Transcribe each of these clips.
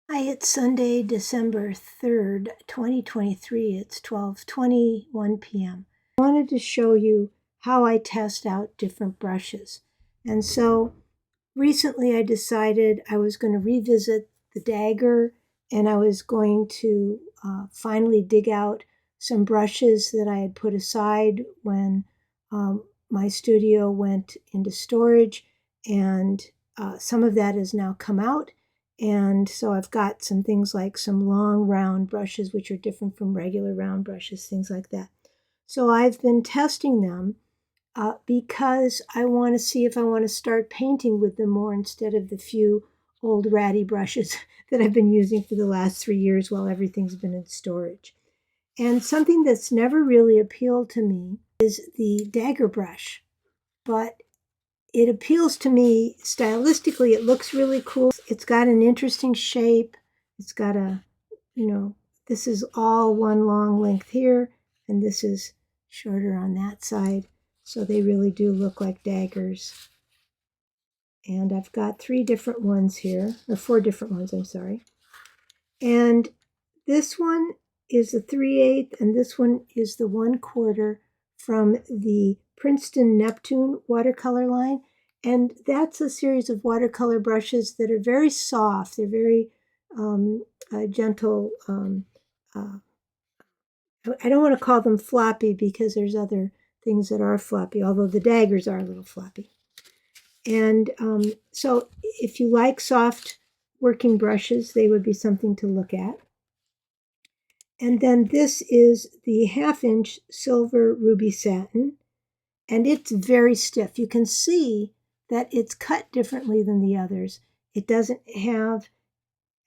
Hi, it's Sunday, December 3rd, 2023. It's 12:21 p.m. I wanted to show you how I test out different brushes. And so recently I decided I was going to revisit the dagger, and I was going to finally dig out some brushes that I had put aside when my studio went into storage, and some of that has now come out. And so I've got some things like some long round brushes, which are different from regular round brushes, things like that. So I've been testing them because I want to see if I want to start painting with them more instead of the few old ratty brushes that I've been using for the last 3 years while everything's been in storage. And something that's never really appealed to me is the dagger brush, but it appeals to me stylistically. It looks really cool. It's got an interesting shape. It's got this is all one long length here, and this is shorter on that side. So they really do look like daggers. And I've got 3 different ones here, or 4 different ones, I'm sorry. And this one is the 3/8, and this one is the 1/4 from the Princeton Neptune watercolor line. And that's a series of watercolor brushes that are very soft. They're very gentle. I don't want to call them floppy because there's other things that are floppy, although the daggers are a little floppy. And so if you like soft working brushes, they would be something to look at. And then this is the 1/2" silver ruby satin, and it's very stiff. You can see that it's cut differently than the others. It doesn't have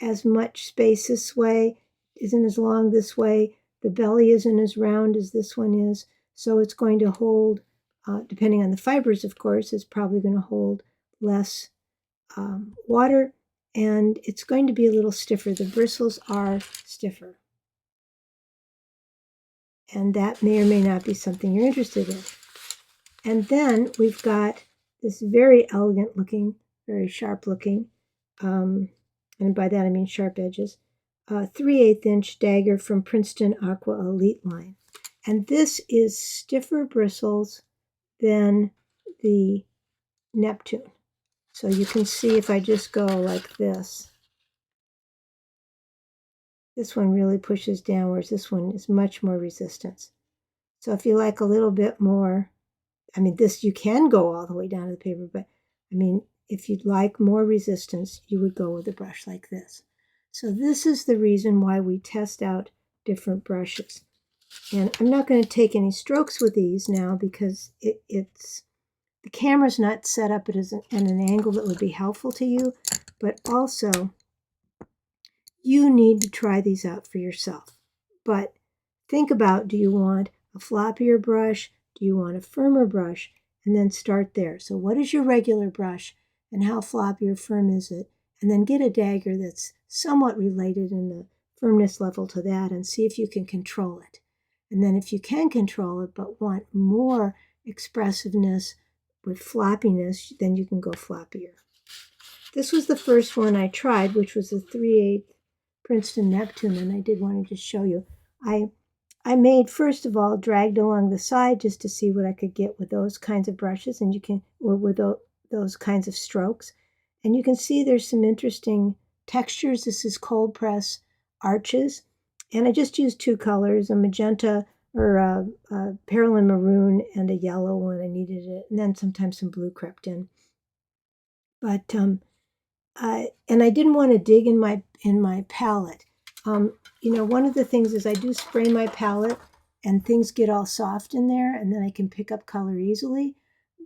as much space this way, isn't as long this way. The belly isn't as round as this one is, so it's going to hold, depending on the fibers, of course, it's probably going to hold less water, and it's going to be a little stiffer. The bristles are stiffer. And that may or may not be something you're interested in. And then we've got this very elegant looking, very sharp looking, and by that I mean sharp edges, 3/8" dagger from Princeton Aqua Elite line. And this is stiffer bristles than the Neptune. So you can see if I just go like this one really pushes down, whereas this one is much more resistance. So if you like a little bit more, I mean, this, you can go all the way down to the paper, but I mean, if you'd like more resistance, you would go with a brush like this. So this is the reason why we test out different brushes. And I'm not going to take any strokes with these now because it's the camera's not set up at an angle that would be helpful to you, but also you need to try these out for yourself. But think about, do you want a floppier brush? Do you want a firmer brush? And then start there. So what is your regular brush and how floppy or firm is it? And then get a dagger that's somewhat related in the firmness level to that and see if you can control it. And then if you can control it but want more expressiveness with floppiness, then you can go floppier. This was the first one I tried, which was the 3/8 Princeton Neptune, and I did want to just show you. I made, first of all, dragged along the side just to see what I could get with those kinds of brushes, and you can, or with those kinds of strokes. And you can see there's some interesting textures. This is cold press arches, and I just used 2 colors, a magenta or a Parylene maroon and a yellow when I needed it, and then sometimes some blue crept in. But and I didn't want to dig in my palette. One of the things is I do spray my palette and things get all soft in there, and then I can pick up color easily.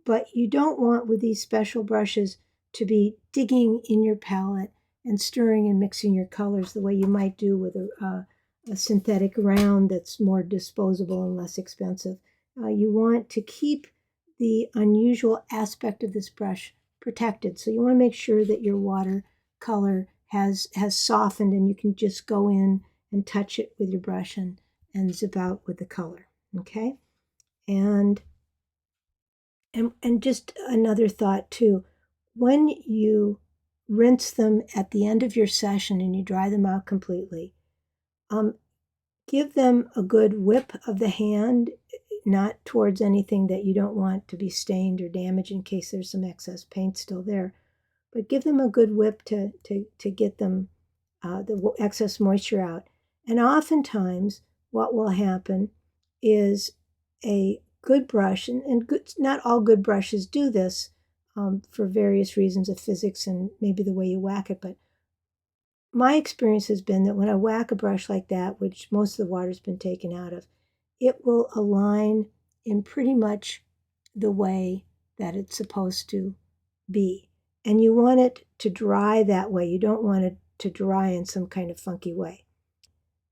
But you don't want with these special brushes to be digging in your palette and stirring and mixing your colors the way you might do with a synthetic round that's more disposable and less expensive. You want to keep the unusual aspect of this brush protected. So you want to make sure that your watercolor has softened and you can just go in and touch it with your brush and zip out with the color. Okay? And just another thought too, when you rinse them at the end of your session and you dry them out completely. Give them a good whip of the hand, not towards anything that you don't want to be stained or damaged in case there's some excess paint still there. But give them a good whip to get them the excess moisture out. And oftentimes, what will happen is a good brush, and not all good brushes do this for various reasons of physics and maybe the way you whack it, but my experience has been that when I whack a brush like that, which most of the water's been taken out of, it will align in pretty much the way that it's supposed to be. And you want it to dry that way. You don't want it to dry in some kind of funky way.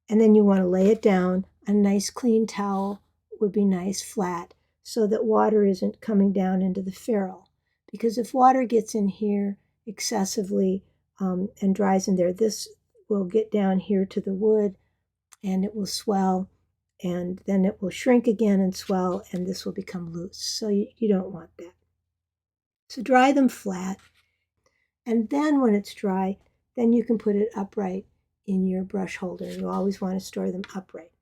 And then you want to lay it down. A nice clean towel would be nice, flat, so that water isn't coming down into the ferrule. Because if water gets in here excessively and dries in there, this will get down here to the wood and it will swell, and then it will shrink again and swell, and this will become loose. So you don't want that. So dry them flat. And then when it's dry, then you can put it upright in your brush holder. You always want to store them upright.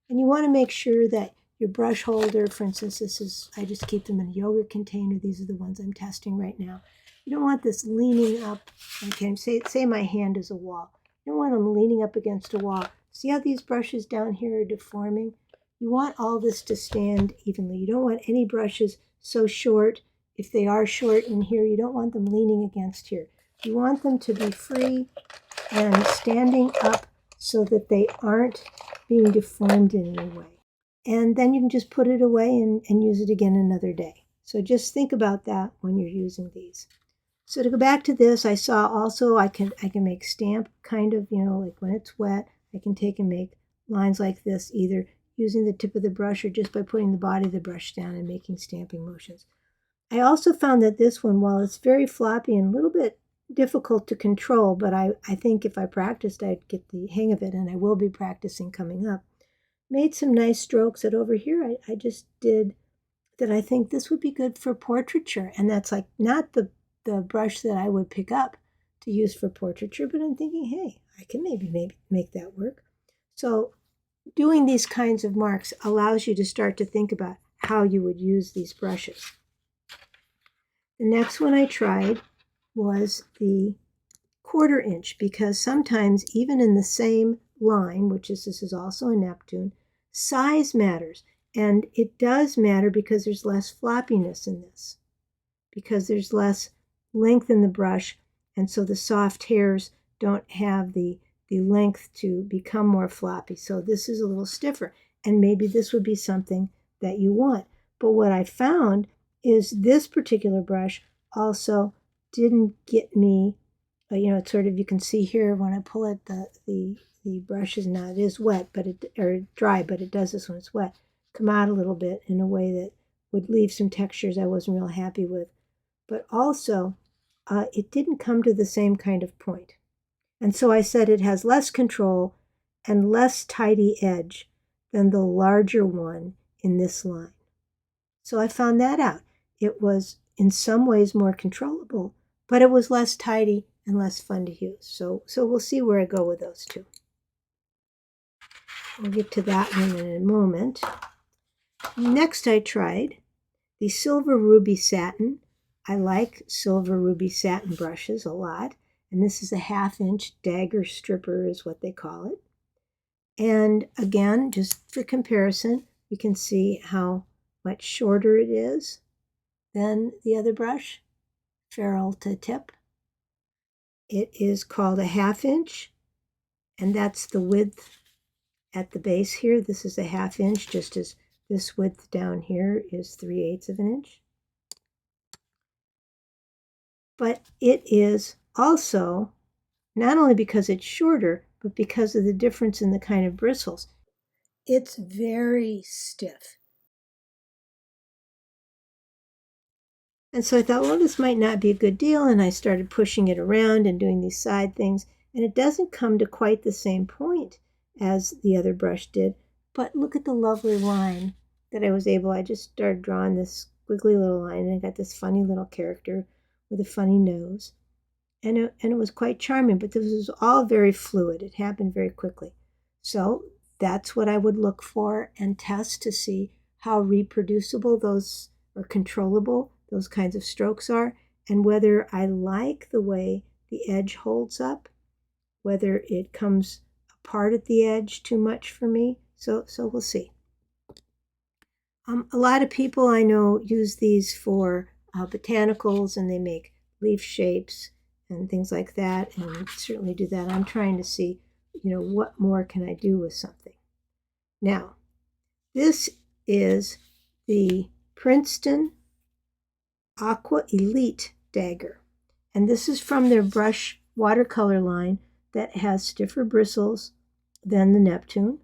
And you want to make sure that your brush holder, for instance, I just keep them in a yogurt container. These are the ones I'm testing right now. You don't want this leaning up. Okay, say my hand is a wall. You don't want them leaning up against a wall. See how these brushes down here are deforming? You want all this to stand evenly. You don't want any brushes so short. If they are short in here, you don't want them leaning against here. You want them to be free and standing up so that they aren't being deformed in any way. And then you can just put it away and use it again another day. So just think about that when you're using these. So to go back to this, I saw also I can make stamp kind of, like when it's wet, I can take and make lines like this, either using the tip of the brush or just by putting the body of the brush down and making stamping motions. I also found that this one, while it's very floppy and a little bit difficult to control, but I think if I practiced, I'd get the hang of it, and I will be practicing coming up. Made some nice strokes that over here I just did that I think this would be good for portraiture, and that's like not the brush that I would pick up to use for portraiture, but I'm thinking, hey, I can maybe make that work. So doing these kinds of marks allows you to start to think about how you would use these brushes. The next one I tried was the 1/4 inch, because sometimes even in the same line, this is also a Neptune, size matters. And it does matter because there's less floppiness in this, because there's less length in the brush, and so the soft hairs don't have the length to become more floppy. So this is a little stiffer, and maybe this would be something that you want. But what I found is this particular brush also didn't get me, it's sort of, you can see here when I pull it, the brush is not, it is wet, or dry, but it does this when it's wet, come out a little bit in a way that would leave some textures I wasn't real happy with. But also, it didn't come to the same kind of point. And so I said it has less control and less tidy edge than the larger one in this line. So I found that out. It was in some ways more controllable, but it was less tidy and less fun to use. So we'll see where I go with those two. We'll get to that one in a moment. Next, I tried the Silver Ruby Satin. I like Silver Ruby Satin brushes a lot, and this is a 1/2 inch dagger stripper is what they call it. And again, just for comparison, we can see how much shorter it is than the other brush, ferrule to tip. It is called a 1/2 inch, and that's the width at the base here. This is a 1/2 inch, just as this width down here is 3/8 of an inch. But it is also, not only because it's shorter, but because of the difference in the kind of bristles, it's very stiff. And so I thought, well, this might not be a good deal, and I started pushing it around and doing these side things, and it doesn't come to quite the same point as the other brush did. But look at the lovely line that I just started drawing this squiggly little line, and I got this funny little character with a funny nose. and it was quite charming, but this was all very fluid. It happened very quickly. So that's what I would look for and test to see how reproducible those or controllable those kinds of strokes are, and whether I like the way the edge holds up, whether it comes apart at the edge too much for me. So we'll see. A lot of people I know use these for botanicals, and they make leaf shapes and things like that, and certainly do that. I'm trying to see, what more can I do with something. Now, this is the Princeton Aqua Elite dagger, and this is from their brush watercolor line that has stiffer bristles than the Neptune,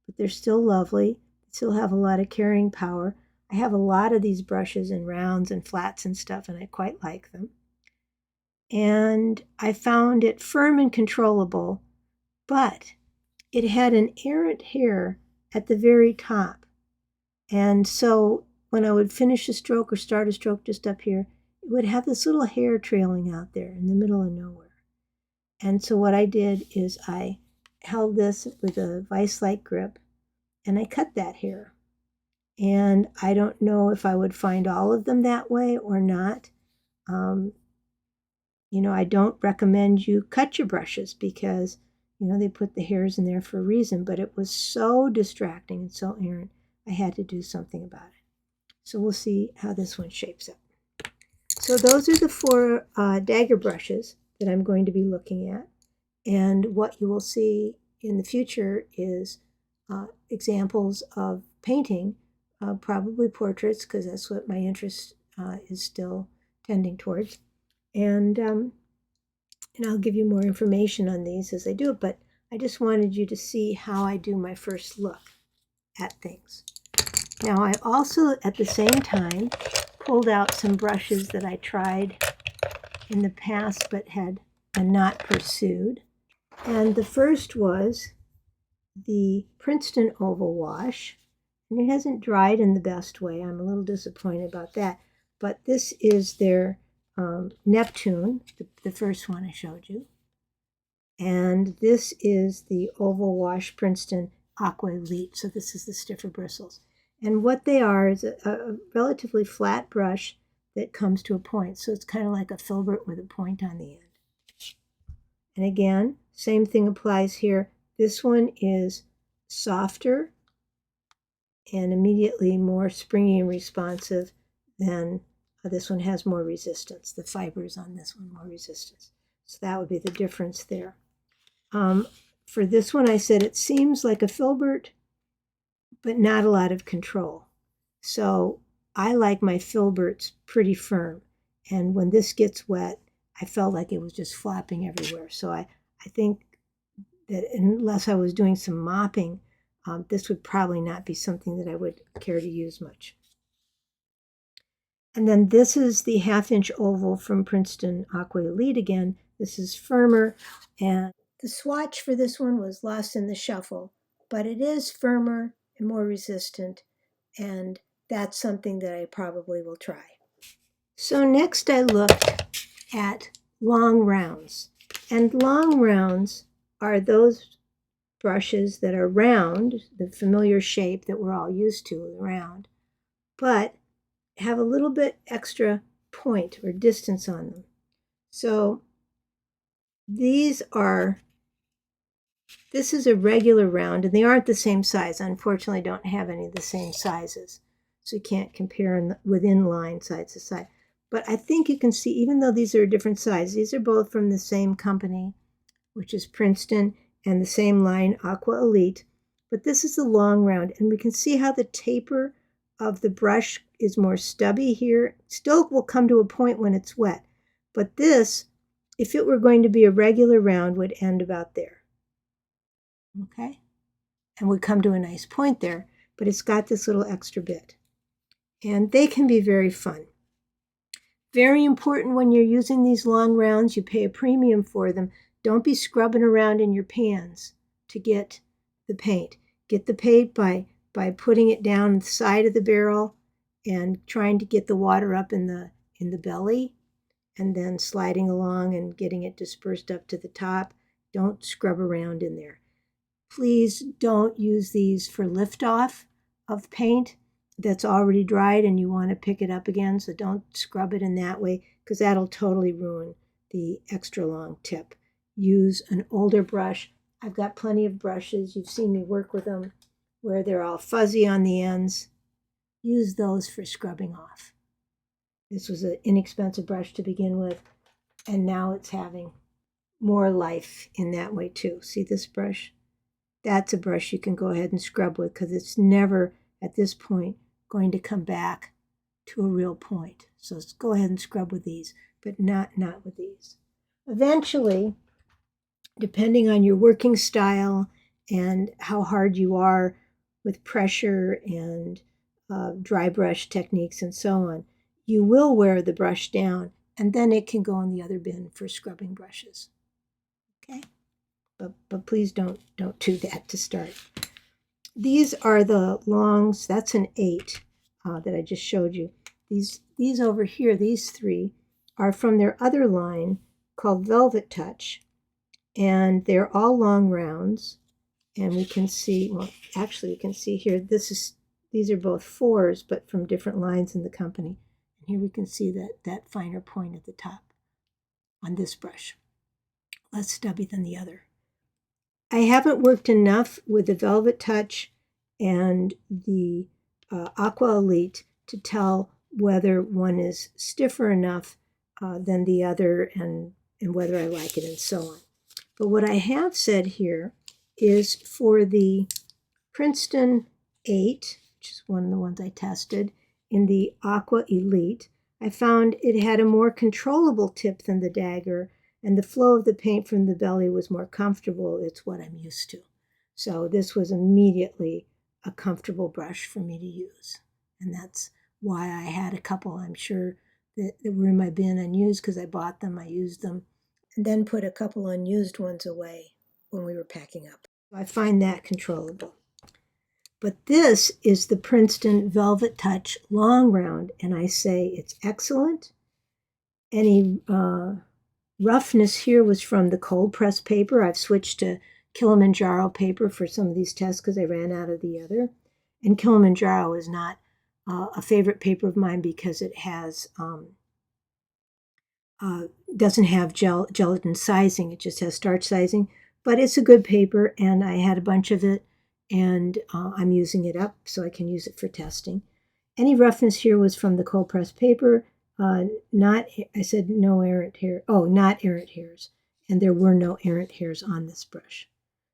but they're still lovely. They still have a lot of carrying power. I have a lot of these brushes in rounds and flats and stuff, and I quite like them. And I found it firm and controllable, but it had an errant hair at the very top. And so when I would finish a stroke or start a stroke just up here, it would have this little hair trailing out there in the middle of nowhere. And so what I did is I held this with a vice-like grip, and I cut that hair. And I don't know if I would find all of them that way or not. I don't recommend you cut your brushes because, they put the hairs in there for a reason, but it was so distracting and so errant, I had to do something about it. So we'll see how this one shapes up. So those are the 4 dagger brushes that I'm going to be looking at. And what you will see in the future is examples of painting, probably portraits, because that's what my interest is still tending towards. And I'll give you more information on these as I do it, but I just wanted you to see how I do my first look at things. Now, I also, at the same time, pulled out some brushes that I tried in the past but had not pursued. And the first was the Princeton Oval Wash. And it hasn't dried in the best way. I'm a little disappointed about that. But this is their Neptune, the first one I showed you. And this is the Oval Wash Princeton Aqua Elite. So this is the stiffer bristles. And what they are is a relatively flat brush that comes to a point. So it's kind of like a filbert with a point on the end. And again, same thing applies here. This one is softer and immediately more springy and responsive than this one has more resistance. The fibers on this one more resistance. So that would be the difference there. For this one, I said it seems like a filbert, but not a lot of control. So I like my filberts pretty firm. And when this gets wet, I felt like it was just flopping everywhere. So I think that unless I was doing some mopping, this would probably not be something that I would care to use much. And then this is the 1/2-inch oval from Princeton Aqua Elite again. This is firmer, and the swatch for this one was lost in the shuffle, but it is firmer and more resistant, and that's something that I probably will try. So next I looked at long rounds, and long rounds are those brushes that are round, the familiar shape that we're all used to, round, but have a little bit extra point or distance on them. So this is a regular round, and they aren't the same size. Unfortunately, don't have any of the same sizes, so you can't compare within line side to side. But I think you can see, even though these are a different size, these are both from the same company, which is Princeton, and the same line, Aqua Elite. But this is the long round, and we can see how the taper of the brush is more stubby here. Still will come to a point when it's wet, but this, if it were going to be a regular round, would end about there. Okay? And would come to a nice point there, but it's got this little extra bit. And they can be very fun. Very important when you're using these long rounds, you pay a premium for them. Don't be scrubbing around in your pans to get the paint. Get the paint by putting it down the side of the barrel and trying to get the water up in the belly. and then sliding along and getting it dispersed up to the top. Don't scrub around in there. Please don't use these for lift-off of paint that's already dried and you want to pick it up again. So don't scrub it in that way because that'll totally ruin the extra long tip. Use an older brush. I've got plenty of brushes. You've seen me work with them where they're all fuzzy on the ends. Use those for scrubbing off. This was an inexpensive brush to begin with, and now it's having more life in that way too. See this brush? That's a brush you can go ahead and scrub with because it's never, at this point, going to come back to a real point. So let's go ahead and scrub with these, but not with these. Eventually, depending on your working style and how hard you are with pressure and dry brush techniques and so on, you will wear the brush down, and then it can go in the other bin for scrubbing brushes. Okay? But please don't do that to start. These are the longs. That's an 8 that I just showed you. These over here, these 3, are from their other line called Velvet Touch. And they're all long rounds. And we can see, well, actually you can see here, these are both 4s, but from different lines in the company. And here we can see that finer point at the top on this brush. Less stubby than the other. I haven't worked enough with the Velvet Touch and the Aqua Elite to tell whether one is stiffer enough than the other and whether I like it and so on. But what I have said here is for the Princeton 8, which is one of the ones I tested, in the Aqua Elite, I found it had a more controllable tip than the dagger, and the flow of the paint from the belly was more comfortable. It's what I'm used to. So this was immediately a comfortable brush for me to use. And that's why I had a couple, I'm sure, that were in my bin unused because I bought them, I used them, and then put a couple unused ones away when we were packing up. I find that controllable. But this is the Princeton Velvet Touch Long Round, and I say it's excellent. Any roughness here was from the cold press paper. I've switched to Kilimanjaro paper for some of these tests because I ran out of the other. And Kilimanjaro is not a favorite paper of mine because it has doesn't have gelatin sizing. It just has starch sizing. But it's a good paper, and I had a bunch of it, and I'm using it up so I can use it for testing. Any roughness here was from the cold press paper. I said no errant hair. Oh, not errant hairs. And there were no errant hairs on this brush.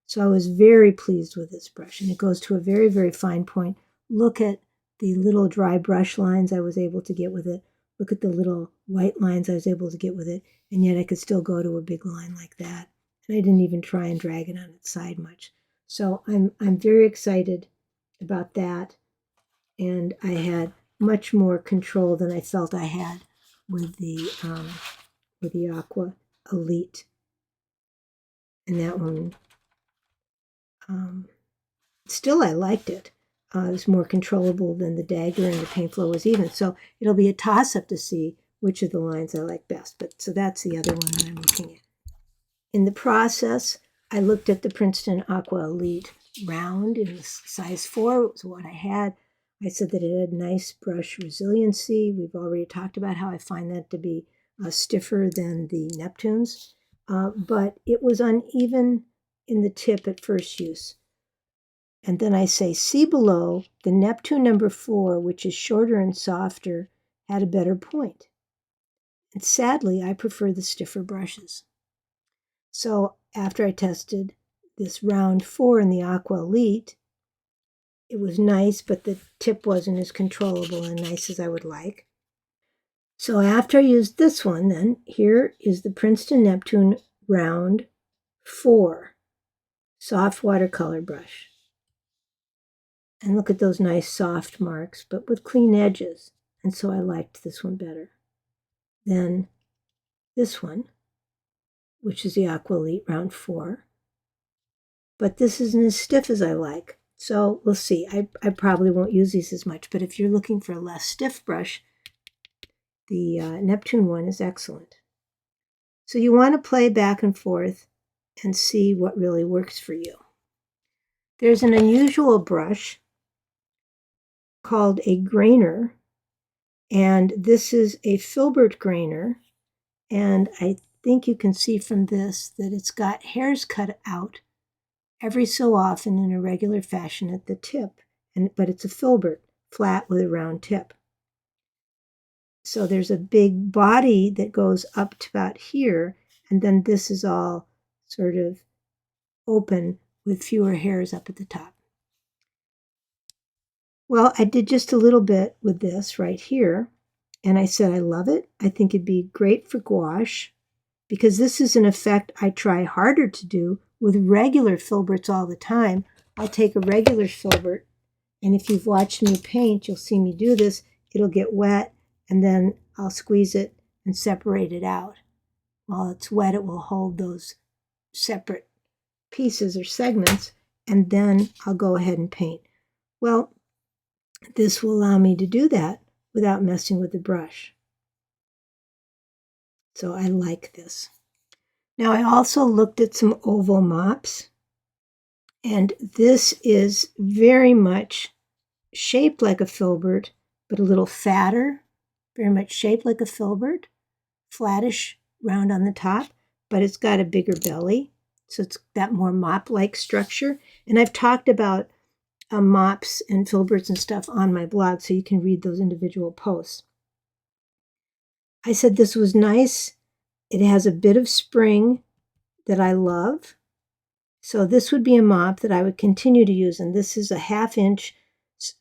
So I was very pleased with this brush. And it goes to a very, very fine point. Look at the little dry brush lines I was able to get with it. Look at the little white lines I was able to get with it. And yet I could still go to a big line like that. And I didn't even try and drag it on its side much. So I'm very excited about that. And I had much more control than I felt I had with the Aqua Elite. And that one, still I liked it. It was more controllable than the dagger, and the paint flow was even. So it'll be a toss-up to see which of the lines I like best. But so that's the other one that I'm looking at. In the process, I looked at the Princeton Aqua Elite round in size 4. It was what I had. I said that it had nice brush resiliency. We've already talked about how I find that to be stiffer than the Neptunes. But it was uneven in the tip at first use. And then I say, see below, the Neptune number 4, which is shorter and softer, had a better point. And sadly, I prefer the stiffer brushes. So after I tested this round 4 in the Aqua Elite, it was nice, but the tip wasn't as controllable and nice as I would like. So after I used this one, then, here is the Princeton Neptune round 4 soft watercolor brush. And look at those nice soft marks, but with clean edges. And so I liked this one better than this one, which is the Aqua Elite round 4. But this isn't as stiff as I like. So we'll see. I probably won't use these as much, but if you're looking for a less stiff brush, the Neptune one is excellent. So you want to play back and forth and see what really works for you. There's an unusual brush called a grainer, and this is a filbert grainer, and I think you can see from this that it's got hairs cut out every so often in a regular fashion at the tip, but it's a filbert, flat with a round tip. So there's a big body that goes up to about here, and then this is all sort of open with fewer hairs up at the top. Well, I did just a little bit with this right here, and I said I love it. I think it'd be great for gouache, because this is an effect I try harder to do with regular filberts all the time. I'll take a regular filbert, and if you've watched me paint, you'll see me do this. It'll get wet, and then I'll squeeze it and separate it out. While it's wet, it will hold those separate pieces or segments, and then I'll go ahead and paint. Well, this will allow me to do that without messing with the brush. So I like this. Now I also looked at some oval mops, and this is very much shaped like a filbert, but a little fatter, very much shaped like a filbert, flattish, round on the top, but it's got a bigger belly, so it's that more mop-like structure. And I've talked about mops and filberts and stuff on my blog, so you can read those individual posts. I said this was nice. It has a bit of spring that I love. So this would be a mop that I would continue to use, and this is a 1/2 inch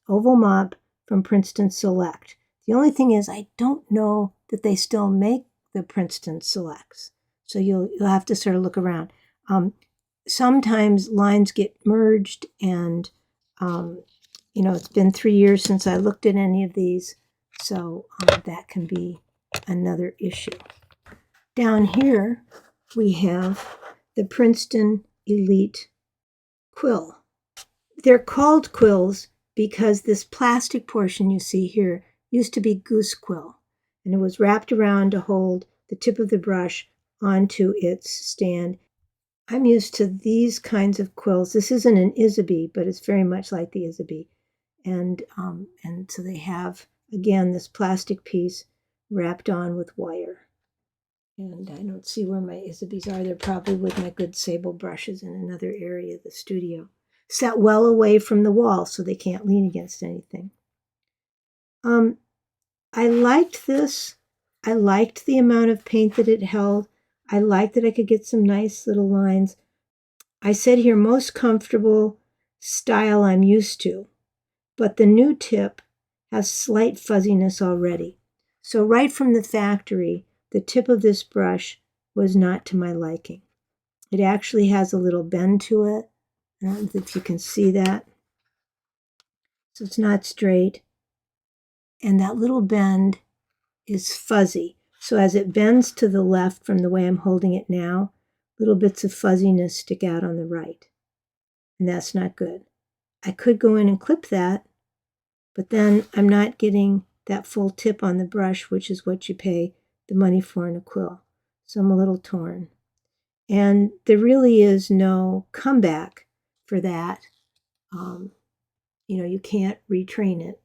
oval mop from Princeton Select. The only thing is I don't know that they still make the Princeton Selects, so you'll have to sort of look around. Sometimes lines get merged, and it's been 3 years since I looked at any of these, so that can be another issue. Down here we have the Princeton Elite quill. They're called quills because this plastic portion you see here used to be goose quill, and it was wrapped around to hold the tip of the brush onto its stand. I'm used to these kinds of quills. This isn't an Isabey, but it's very much like the Isabey. And so they have, again, this plastic piece wrapped on with wire. And I don't see where my Isabeys are. They're probably with my good sable brushes in another area of the studio. Set well away from the wall so they can't lean against anything. I liked this. I liked the amount of paint that it held. I liked that I could get some nice little lines. I said here, most comfortable style I'm used to, but the new tip has slight fuzziness already. So right from the factory, the tip of this brush was not to my liking. It actually has a little bend to it. I don't know if you can see that. So it's not straight. And that little bend is fuzzy. So as it bends to the left from the way I'm holding it now, little bits of fuzziness stick out on the right. And that's not good. I could go in and clip that, but then I'm not getting that full tip on the brush, which is what you pay the money for in a quill. So I'm a little torn. And there really is no comeback for that. You can't retrain it.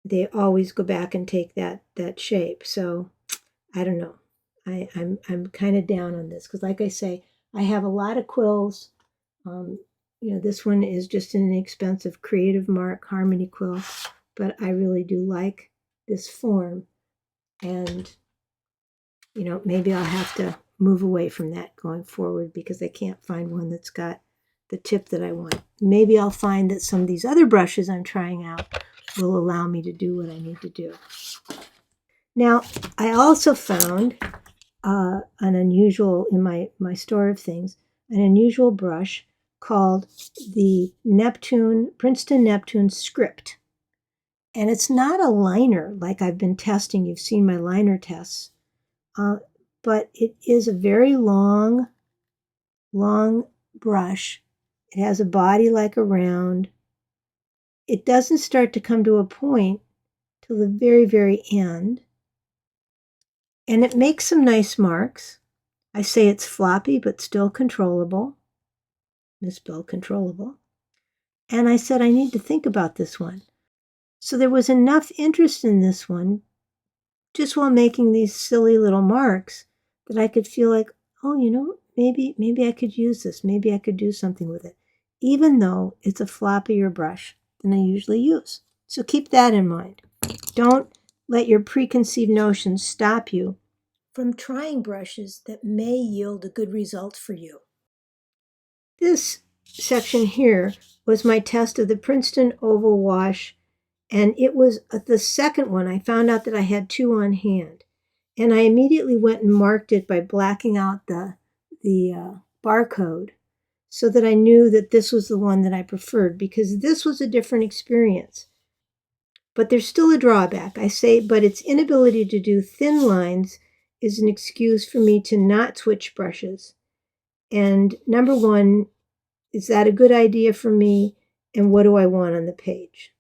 They always go back and take that shape. So I don't know. I'm kind of down on this because, like I say, I have a lot of quills. This one is just an inexpensive Creative Mark Harmony quill, but I really do like this form. And, maybe I'll have to move away from that going forward because I can't find one that's got the tip that I want. Maybe I'll find that some of these other brushes I'm trying out will allow me to do what I need to do. Now, I also found an unusual, in my store of things, an unusual brush called the Princeton Neptune Script. And it's not a liner like I've been testing. You've seen my liner tests. But it is a very long brush. It has a body like a round. It doesn't start to come to a point till the very, very end. And it makes some nice marks. I say it's floppy, but still controllable. Misspelled controllable. And I said, I need to think about this one. So there was enough interest in this one, just while making these silly little marks, that I could feel like, oh, maybe I could use this. Maybe I could do something with it, even though it's a floppier brush than I usually use. So keep that in mind. Don't let your preconceived notions stop you from trying brushes that may yield a good result for you. This section here was my test of the Princeton Oval Wash, and it was the second one. I found out that I had two on hand, and I immediately went and marked it by blacking out the barcode so that I knew that this was the one that I preferred, because this was a different experience. But there's still a drawback. I say, but its inability to do thin lines is an excuse for me to not switch brushes. And number one, is that a good idea for me? And what do I want on the page?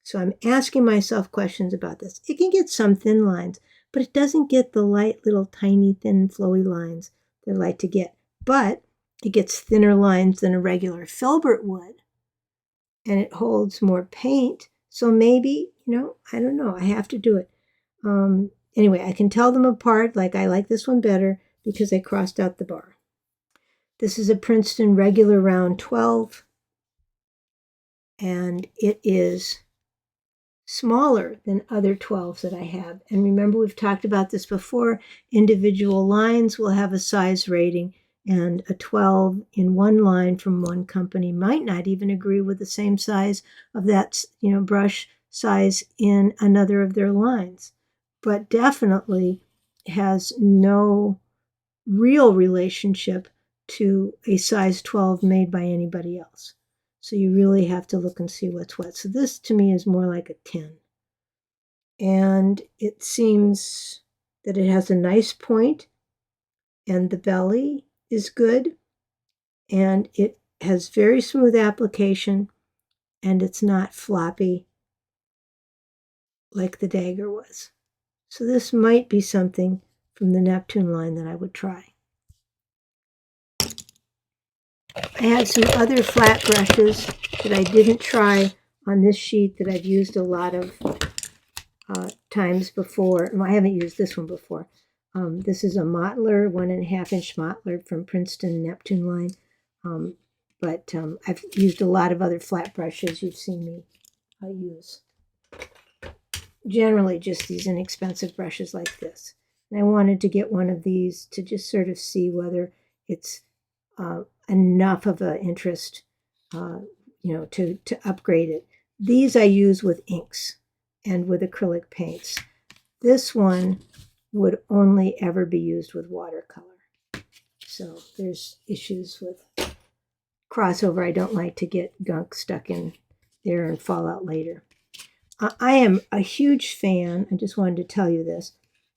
So I'm asking myself questions about this. It can get some thin lines, but it doesn't get the light, little, tiny, thin, flowy lines that I like to get. But it gets thinner lines than a regular filbert would. And it holds more paint. So maybe, I don't know. I have to do it. Anyway, I can tell them apart. Like, I like this one better because I crossed out the bar. This is a Princeton regular round 12. And it is smaller than other 12s that I have. And remember, we've talked about this before. Individual lines will have a size rating, and a 12 in one line from one company might not even agree with the same size of that, brush size in another of their lines, but definitely has no real relationship to a size 12 made by anybody else. So you really have to look and see what's what. So this to me is more like a 10. And it seems that it has a nice point, and the belly is good, and it has very smooth application, and it's not floppy like the dagger was. So this might be something from the Neptune line that I would try. I have some other flat brushes that I didn't try on this sheet that I've used a lot of times before. Well, I haven't used this one before. This is a Mottler, 1.5-inch Mottler from Princeton Neptune line. But I've used a lot of other flat brushes you've seen me use. Generally just these inexpensive brushes like this. And I wanted to get one of these to just sort of see whether it's enough of an interest, to upgrade it. These I use with inks and with acrylic paints. This one would only ever be used with watercolor. So there's issues with crossover. I don't like to get gunk stuck in there and fall out later. I am a huge fan, I just wanted to tell you this,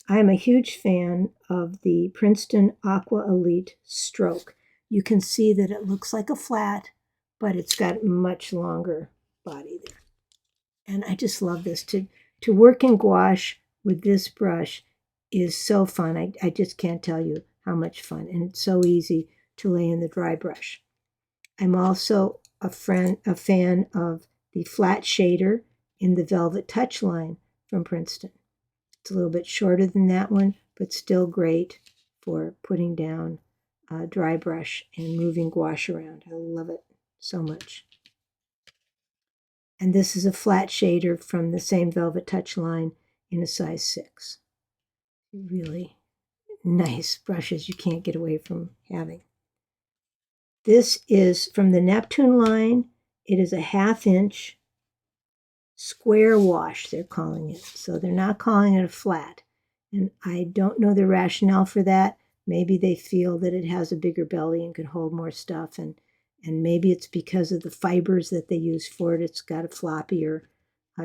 I am a huge fan of the Princeton Aqua Elite Stroke. You can see that it looks like a flat, but it's got much longer body there. And I just love this. To work in gouache with this brush is so fun. I just can't tell you how much fun. And it's so easy to lay in the dry brush. I'm also a fan of the flat shader in the Velvet Touch line from Princeton. It's a little bit shorter than that one, but still great for putting down a dry brush and moving gouache around. I love it so much. And this is a flat shader from the same Velvet Touch line in a size 6. Really nice brushes you can't get away from having. This is from the Neptune line. It is a 1/2-inch square wash, they're calling it. So they're not calling it a flat. And I don't know the rationale for that. Maybe they feel that it has a bigger belly and could hold more stuff. And maybe it's because of the fibers that they use for it. It's got a floppier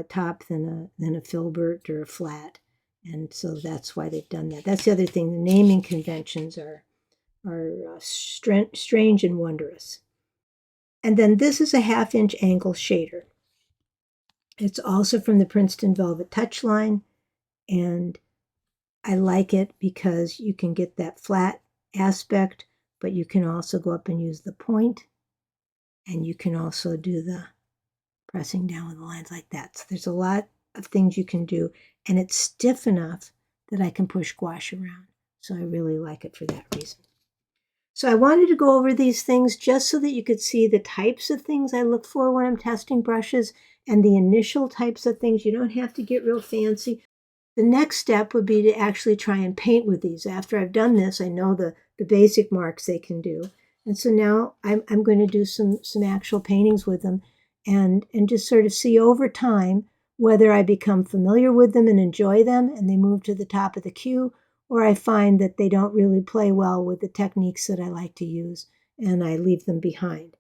top than a filbert or a flat. And so that's why they've done that. That's the other thing. The naming conventions are strange and wondrous. And then this is a 1/2-inch angle shader. It's also from the Princeton Velvet Touch line, and I like it because you can get that flat aspect, but you can also go up and use the point, and you can also do the pressing down with the lines like that. So there's a lot of things you can do, and it's stiff enough that I can push gouache around. So I really like it for that reason. So I wanted to go over these things just so that you could see the types of things I look for when I'm testing brushes and the initial types of things. You don't have to get real fancy. The next step would be to actually try and paint with these. After I've done this, I know the basic marks they can do. And so now I'm going to do some actual paintings with them and just sort of see over time whether I become familiar with them and enjoy them and they move to the top of the queue, or I find that they don't really play well with the techniques that I like to use and I leave them behind.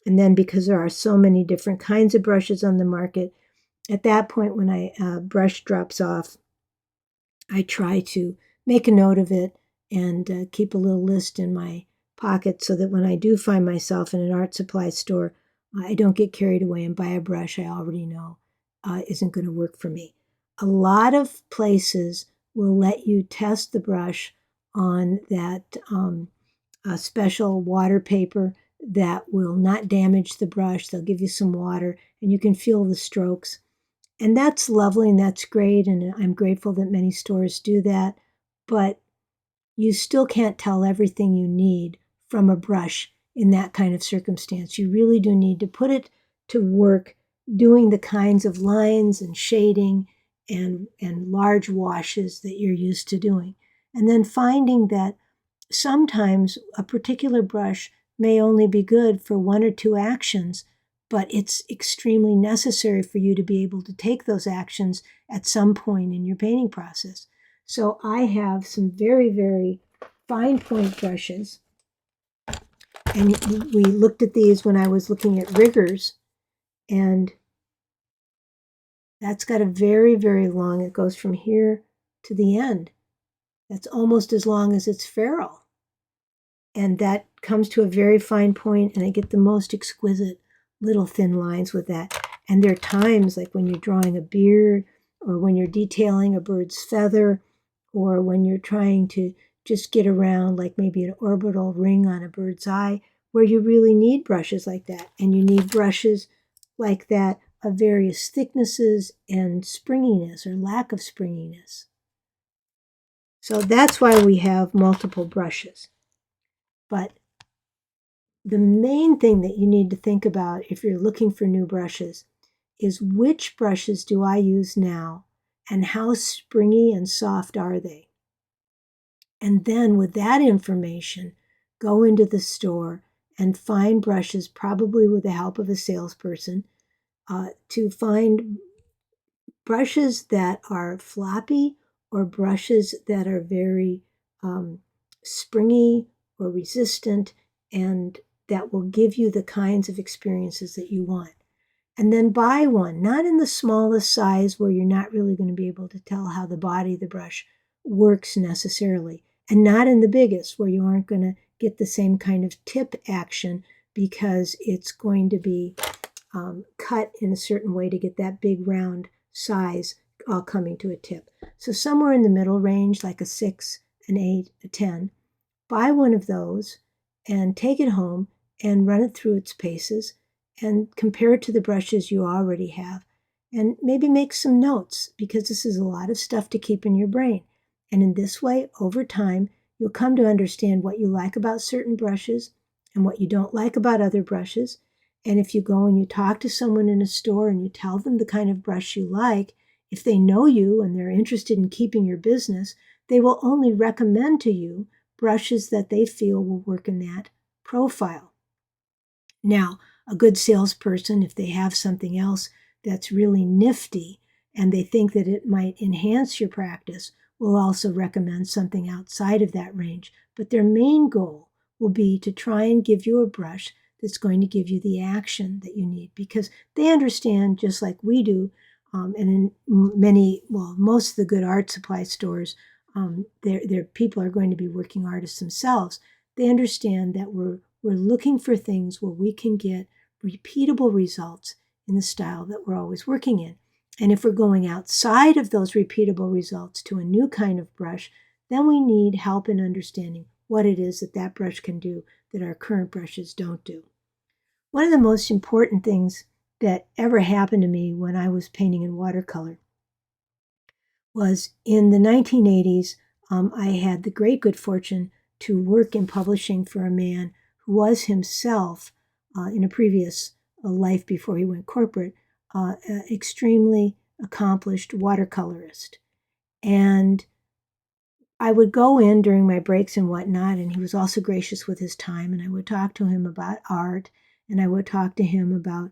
And then because there are so many different kinds of brushes on the market, at that point when I brush drops off, I try to make a note of it and keep a little list in my pocket so that when I do find myself in an art supply store, I don't get carried away and buy a brush I already know isn't going to work for me. A lot of places will let you test the brush on that special water paper that will not damage the brush. They'll give you some water and you can feel the strokes. And that's lovely and that's great. And I'm grateful that many stores do that. But you still can't tell everything you need from a brush in that kind of circumstance. You really do need to put it to work doing the kinds of lines and shading and large washes that you're used to doing. And then finding that sometimes a particular brush may only be good for one or two actions, but it's extremely necessary for you to be able to take those actions at some point in your painting process. So I have some very, very fine point brushes. And we looked at these when I was looking at Riggers, and that's got a very, very long, it goes from here to the end. That's almost as long as its ferrule. And that comes to a very fine point, and I get the most exquisite little thin lines with that. And there are times like when you're drawing a beard or when you're detailing a bird's feather or when you're trying to just get around like maybe an orbital ring on a bird's eye where you really need brushes like that. And you need brushes like that of various thicknesses and springiness or lack of springiness. So that's why we have multiple brushes. But the main thing that you need to think about if you're looking for new brushes is which brushes do I use now and how springy and soft are they? And then with that information, go into the store and find brushes, probably with the help of a salesperson, to find brushes that are floppy or brushes that are very springy or resistant and that will give you the kinds of experiences that you want. And then buy one, not in the smallest size where you're not really going to be able to tell how the body of the brush works necessarily, and not in the biggest where you aren't going to get the same kind of tip action because it's going to be cut in a certain way to get that big round size all coming to a tip. So somewhere in the middle range, like a 6, an 8, a 10, buy one of those and take it home and run it through its paces and compare it to the brushes you already have. And maybe make some notes because this is a lot of stuff to keep in your brain. And in this way, over time, you'll come to understand what you like about certain brushes and what you don't like about other brushes. And if you go and you talk to someone in a store and you tell them the kind of brush you like, if they know you and they're interested in keeping your business, they will only recommend to you brushes that they feel will work in that profile. Now, a good salesperson, if they have something else that's really nifty and they think that it might enhance your practice, will also recommend something outside of that range. But their main goal will be to try and give you a brush that's going to give you the action that you need because they understand, just like we do, and in most of the good art supply stores, their people are going to be working artists themselves. They understand that we're looking for things where we can get repeatable results in the style that we're always working in. And if we're going outside of those repeatable results to a new kind of brush, then we need help in understanding what it is that that brush can do that our current brushes don't do. One of the most important things that ever happened to me when I was painting in watercolor was in the 1980s. I had the great good fortune to work in publishing for a man who was himself, in a previous life before he went corporate, extremely accomplished watercolorist. And I would go in during my breaks and whatnot, and he was also gracious with his time, and I would talk to him about art, and I would talk to him about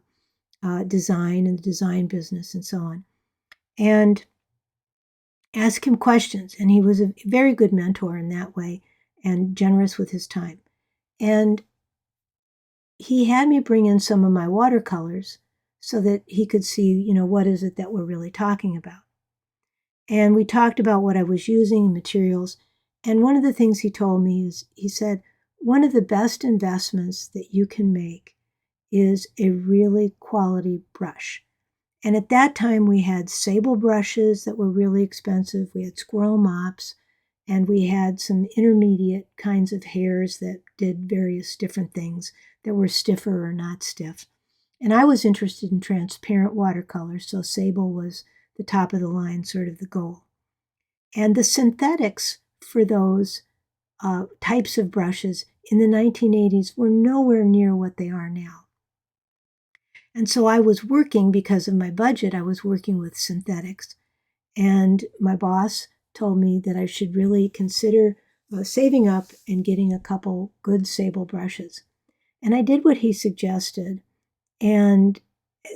design and the design business and so on, and ask him questions. And he was a very good mentor in that way and generous with his time. And he had me bring in some of my watercolors so that he could see, what is it that we're really talking about. And we talked about what I was using, materials. And one of the things he told me is, he said, one of the best investments that you can make is a really quality brush. And at that time, we had sable brushes that were really expensive. We had squirrel mops, and we had some intermediate kinds of hairs that did various different things that were stiffer or not stiff. And I was interested in transparent watercolors, so sable was the top of the line, sort of the goal. And the synthetics for those types of brushes in the 1980s were nowhere near what they are now. And so I was working, because of my budget, I was working with synthetics. And my boss told me that I should really consider saving up and getting a couple good sable brushes. And I did what he suggested. And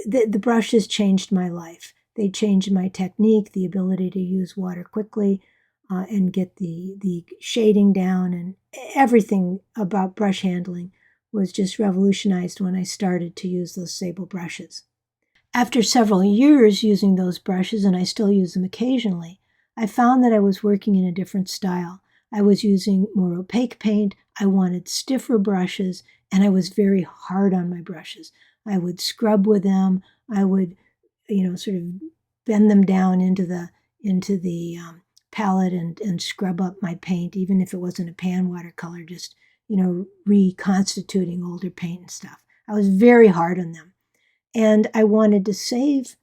the brushes changed my life. They changed my technique, the ability to use water quickly and get the shading down, and everything about brush handling was just revolutionized when I started to use those sable brushes. After several years using those brushes, and I still use them occasionally, I found that I was working in a different style. I was using more opaque paint, I wanted stiffer brushes, and I was very hard on my brushes. I would scrub with them, I would, sort of bend them down into the palette and scrub up my paint, even if it wasn't a pan watercolor, just, reconstituting older paint and stuff. I was very hard on them. And I wanted to save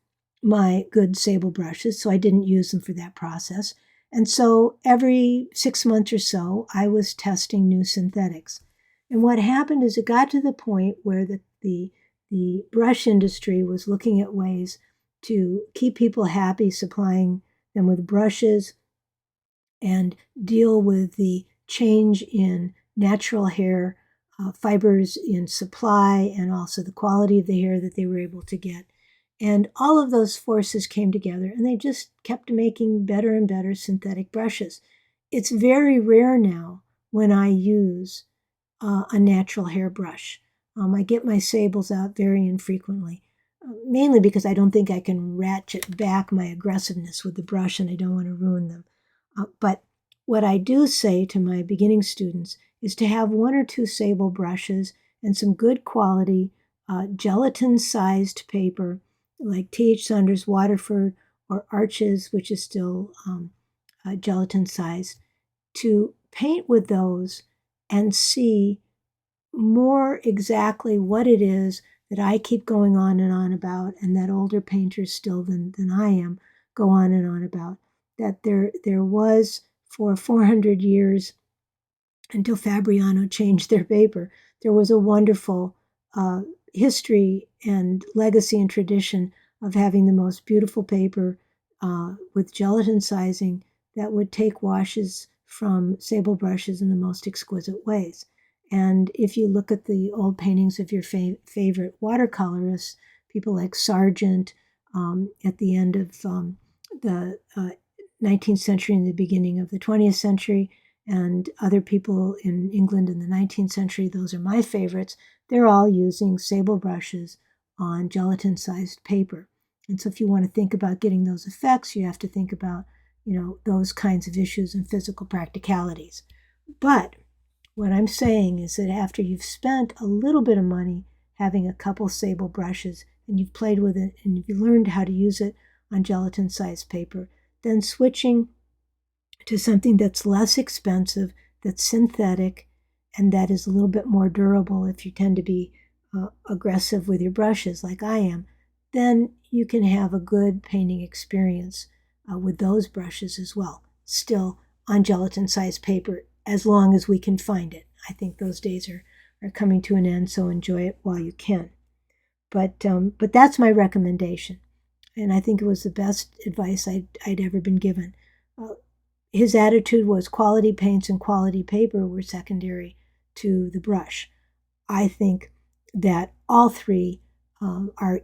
my good sable brushes, so I didn't use them for that process. And so every 6 months or so, I was testing new synthetics. And what happened is it got to the point where the brush industry was looking at ways to keep people happy, supplying them with brushes and deal with the change in natural hair fibers in supply, and also the quality of the hair that they were able to get. And all of those forces came together, and they just kept making better and better synthetic brushes. It's very rare now when I use a natural hair brush. I get my sables out very infrequently, mainly because I don't think I can ratchet back my aggressiveness with the brush, and I don't want to ruin them. But what I do say to my beginning students is to have one or two sable brushes and some good quality gelatin-sized paper like T.H. Saunders Waterford or Arches, which is still gelatin-sized, to paint with those and see more exactly what it is that I keep going on and on about, and that older painters still than I am go on and on about. That there was, for 400 years, until Fabriano changed their paper, there was a wonderful history and legacy and tradition of having the most beautiful paper with gelatin sizing that would take washes from sable brushes in the most exquisite ways. And if you look at the old paintings of your favorite watercolorists, people like Sargent at the end of the 19th century and the beginning of the 20th century, and other people in England in the 19th century, those are my favorites, they're all using sable brushes on gelatin-sized paper. And so if you want to think about getting those effects, you have to think about, those kinds of issues and physical practicalities. But what I'm saying is that after you've spent a little bit of money having a couple sable brushes, and you've played with it, and you've learned how to use it on gelatin-sized paper, then switching to something that's less expensive, that's synthetic, and that is a little bit more durable if you tend to be aggressive with your brushes like I am, then you can have a good painting experience with those brushes as well, still on gelatin-sized paper, as long as we can find it. I think those days are coming to an end, so enjoy it while you can. But that's my recommendation, and I think it was the best advice I'd ever been given. His attitude was quality paints and quality paper were secondary to the brush. I think that all three are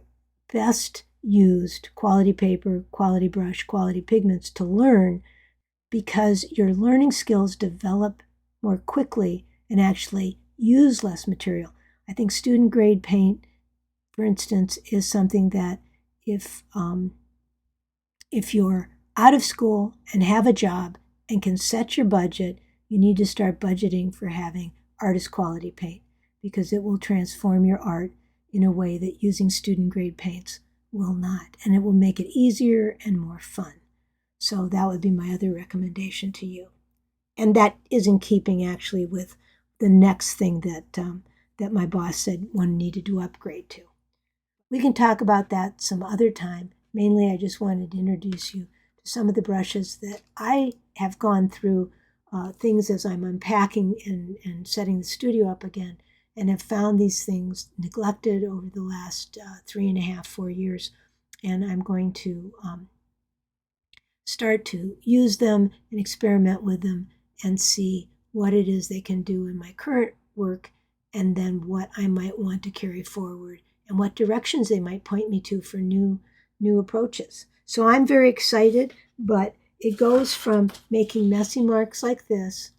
best used, quality paper, quality brush, quality pigments, to learn, because your learning skills develop more quickly and actually use less material. I think student grade paint, for instance, is something that if you're out of school and have a job and can set your budget, you need to start budgeting for having artist quality paint, because it will transform your art in a way that using student grade paints will not, and it will make it easier and more fun. So that would be my other recommendation to you. And that is in keeping actually with the next thing that my boss said one needed to upgrade to. We can talk about that some other time. Mainly I just wanted to introduce you to some of the brushes that I have gone through things as I'm unpacking and setting the studio up again, and have found these things neglected over the last 3.5, 4 years. And I'm going to start to use them and experiment with them and see what it is they can do in my current work, and then what I might want to carry forward and what directions they might point me to for new approaches. So I'm very excited, but it goes from making messy marks like this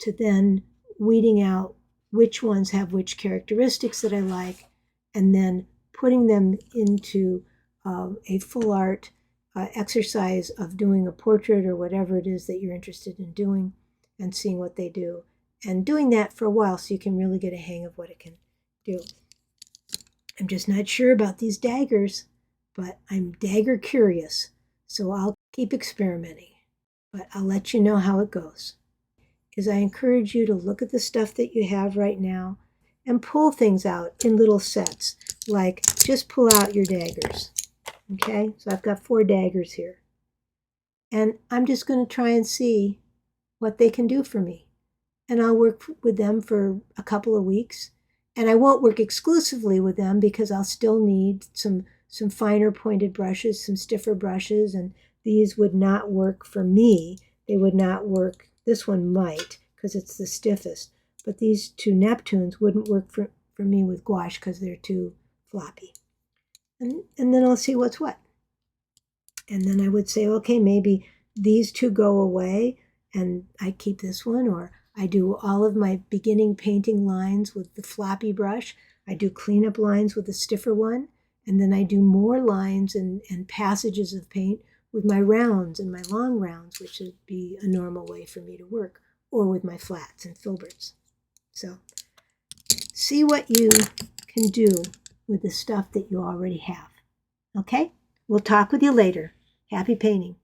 to then weeding out which ones have which characteristics that I like, and then putting them into a full art exercise of doing a portrait or whatever it is that you're interested in doing, and seeing what they do, and doing that for a while so you can really get a hang of what it can do. I'm just not sure about these daggers, but I'm dagger curious, so I'll keep experimenting, but I'll let you know how it goes. Is I encourage you to look at the stuff that you have right now and pull things out in little sets, like just pull out your daggers. Okay, so I've got 4 daggers here, and I'm just going to try and see what they can do for me. And I'll work with them for a couple of weeks, and I won't work exclusively with them because I'll still need some finer pointed brushes, some stiffer brushes, and these would not work for me. They would not work. This one might, because it's the stiffest, but these 2 Neptunes wouldn't work for me with gouache because they're too floppy. And then I'll see what's what. And then I would say, okay, maybe these 2 go away and I keep this one, or I do all of my beginning painting lines with the floppy brush. I do cleanup lines with the stiffer one, and then I do more lines and passages of paint with my rounds and my long rounds, which would be a normal way for me to work, or with my flats and filberts. So see what you can do with the stuff that you already have. Okay? We'll talk with you later. Happy painting.